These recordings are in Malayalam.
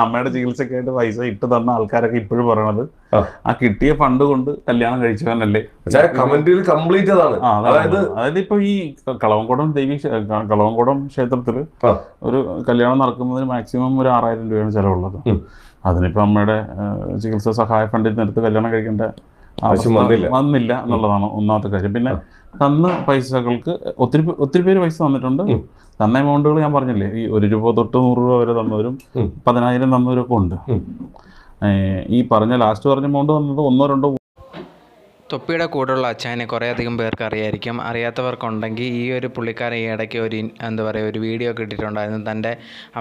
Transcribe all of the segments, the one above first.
അമ്മയുടെ ചികിത്സക്കായിട്ട് പൈസ ഇട്ട് തന്ന ആൾക്കാരൊക്കെ ഇപ്പോഴും പറയണത് ആ. ആ കിട്ടിയ ഫണ്ട് കൊണ്ട് കല്യാണം കഴിച്ചവനല്ലേ. കമന്റിൽ കംപ്ലീറ്റ് അതാണ്. അതായത് ഇപ്പൊ ഈ കളവങ്കോടം ക്ഷേത്രത്തില് ആ. ഒരു കല്യാണം നടക്കുന്നതിന് മാക്സിമം ഒരു 6000 രൂപയാണ് ചെലവുള്ളത്. അതിനിപ്പോ അമ്മയുടെ ചികിത്സാ സഹായ ഫണ്ടിൽ നിന്നെടുത്ത് കല്യാണം കഴിക്കേണ്ട ആവശ്യം വന്നില്ല എന്നുള്ളതാണ് ഒന്നാമത്തെ കാര്യം. പിന്നെ തന്ന പൈസകൾക്ക് ഒത്തിരി പേര് പൈസ തന്നിട്ടുണ്ട്. തന്ന എമൗണ്ടുകൾ ഞാൻ പറഞ്ഞില്ലേ, ഈ 1 രൂപ തൊട്ട് 100 രൂപ വരെ തന്നവരും 10,000 തന്നവരും ഒക്കെ ഉണ്ട്. ഈ ലാസ്റ്റ് പറഞ്ഞ എമൗണ്ട് തന്നത് 1 2 തൊപ്പിയുടെ കൂടെയുള്ള അച്ചായനെ കുറേയധികം പേർക്ക് അറിയായിരിക്കും. അറിയാത്തവർക്കുണ്ടെങ്കിൽ ഈ ഒരു പുള്ളിക്കാരൻ ഈ ഇടയ്ക്ക് ഒരു വീഡിയോ ഒക്കെ ഇട്ടിട്ടുണ്ടായിരുന്നു. തൻ്റെ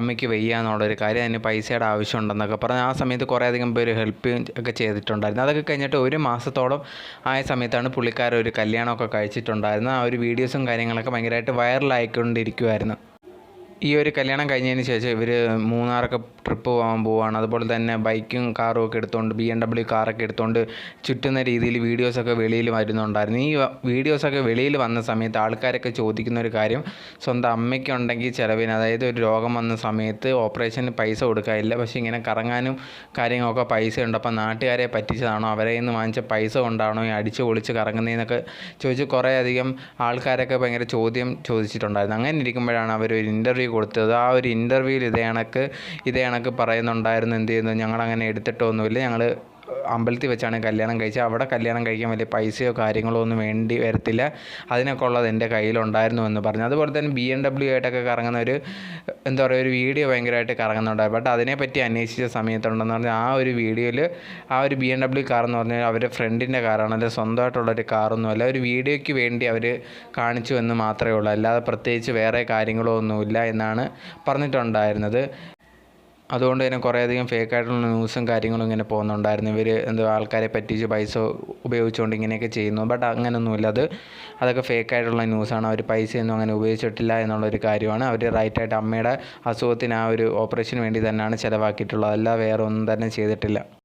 അമ്മയ്ക്ക് വയ്യ എന്നുള്ളൊരു കാര്യം, അതിന് പൈസയുടെ ആവശ്യമുണ്ടെന്നൊക്കെ പറഞ്ഞ് ആ സമയത്ത് കുറേയധികം പേര് ഹെൽപ്പ് ഒക്കെ ചെയ്തിട്ടുണ്ടായിരുന്നു. അതൊക്കെ കഴിഞ്ഞിട്ട് 1 മാസത്തോളം ആയ സമയത്താണ് പുള്ളിക്കാരൻ ഒരു കല്യാണമൊക്കെ കഴിച്ചിട്ടുണ്ടായിരുന്നത്. ആ ഒരു വീഡിയോസും കാര്യങ്ങളൊക്കെ ഭയങ്കരമായിട്ട് വൈറലായിക്കൊണ്ടിരിക്കുമായിരുന്നു. ഈ ഒരു കല്യാണം കഴിഞ്ഞതിന് ശേഷം ഇവർ മൂന്നാറൊക്കെ ട്രിപ്പ് പോകാൻ പോവുകയാണ്. അതുപോലെ തന്നെ ബൈക്കും കാറും ഒക്കെ എടുത്തുകൊണ്ട് BMW കാറൊക്കെ എടുത്തുകൊണ്ട് ചുറ്റുന്ന രീതിയിൽ വീഡിയോസൊക്കെ വെളിയിൽ വരുന്നുണ്ടായിരുന്നു. ഈ വീഡിയോസൊക്കെ വെളിയിൽ വന്ന സമയത്ത് ആൾക്കാരൊക്കെ ചോദിക്കുന്ന ഒരു കാര്യം, സ്വന്തം അമ്മയ്ക്കുണ്ടെങ്കിൽ ചിലവിന്, അതായത് ഒരു രോഗം വന്ന സമയത്ത് ഓപ്പറേഷന് പൈസ കൊടുക്കാനില്ല, പക്ഷേ ഇങ്ങനെ കറങ്ങാനും കാര്യങ്ങളൊക്കെ പൈസ ഉണ്ട്, അപ്പോൾ നാട്ടുകാരെ പറ്റിച്ചതാണോ, അവരെ നിന്ന് വാങ്ങിച്ച പൈസ കൊണ്ടാണോ ഈ അടിച്ച് പൊളിച്ച് കറങ്ങുന്നതെന്നൊക്കെ ചോദിച്ച് കുറേയധികം ആൾക്കാരൊക്കെ ഭയങ്കര ചോദ്യം ചോദിച്ചിട്ടുണ്ടായിരുന്നു. അങ്ങനെ ഇരിക്കുമ്പോഴാണ് അവരൊരു ഇൻ്റർവ്യൂ കൊടുത്തത്. ആ ഒരു ഇൻ്റർവ്യൂവിൽ ഇതേ കണക്ക് പറയുന്നുണ്ടായിരുന്നു, എന്ത് ചെയ്യുന്നു, ഞങ്ങളങ്ങനെ എടുത്തിട്ടൊന്നുമില്ല, ഞങ്ങൾ അമ്പലത്തിൽ വെച്ചാണ് കല്യാണം കഴിച്ചത്, അവിടെ കല്യാണം കഴിക്കാൻ വലിയ പൈസയോ കാര്യങ്ങളോ ഒന്നും വേണ്ടി വരത്തില്ല, അതിനൊക്കെ ഉള്ളത് എൻ്റെ കയ്യിലുണ്ടായിരുന്നു എന്ന് പറഞ്ഞു. അതുപോലെ തന്നെ BMW ആയിട്ടൊക്കെ കറങ്ങുന്ന ഒരു വീഡിയോ ഭയങ്കരമായിട്ട് കറങ്ങുന്നുണ്ടായിരുന്നു. ബട്ട് അതിനെപ്പറ്റി അന്വേഷിച്ച സമയത്തുണ്ടെന്ന് പറഞ്ഞാൽ ആ ഒരു വീഡിയോയിൽ ആ ഒരു BMW കാർ എന്ന് പറഞ്ഞാൽ അവരുടെ ഫ്രണ്ടിൻ്റെ കാറാണ്, അല്ലെങ്കിൽ സ്വന്തമായിട്ടുള്ളൊരു കാറൊന്നുമല്ല, ഒരു വീഡിയോയ്ക്ക് വേണ്ടി അവർ കാണിച്ചു എന്ന് മാത്രമേ ഉള്ളൂ, അല്ലാതെ പ്രത്യേകിച്ച് വേറെ കാര്യങ്ങളോ ഒന്നുമില്ല എന്നാണ് പറഞ്ഞിട്ടുണ്ടായിരുന്നത്. അതുകൊണ്ട് തന്നെ കുറേയധികം ഫേക്കായിട്ടുള്ള ന്യൂസും കാര്യങ്ങളും ഇങ്ങനെ പോകുന്നുണ്ടായിരുന്നു. ഇവർ ആൾക്കാരെ പറ്റിച്ച് പൈസ ഉപയോഗിച്ചുകൊണ്ട് ഇങ്ങനെയൊക്കെ ചെയ്യുന്നു. ബട്ട് അങ്ങനെയൊന്നുമില്ല, അതൊക്കെ ഫേക്കായിട്ടുള്ള ന്യൂസാണ്. അവർ പൈസയൊന്നും അങ്ങനെ ഉപയോഗിച്ചിട്ടില്ല എന്നുള്ളൊരു കാര്യമാണ്. അവർ റൈറ്റായിട്ട് അമ്മയുടെ അസുഖത്തിന് ആ ഒരു ഓപ്പറേഷന് വേണ്ടി തന്നെയാണ് ചിലവാക്കിയിട്ടുള്ളത്, അല്ല വേറെ ഒന്നും തന്നെ ചെയ്തിട്ടില്ല.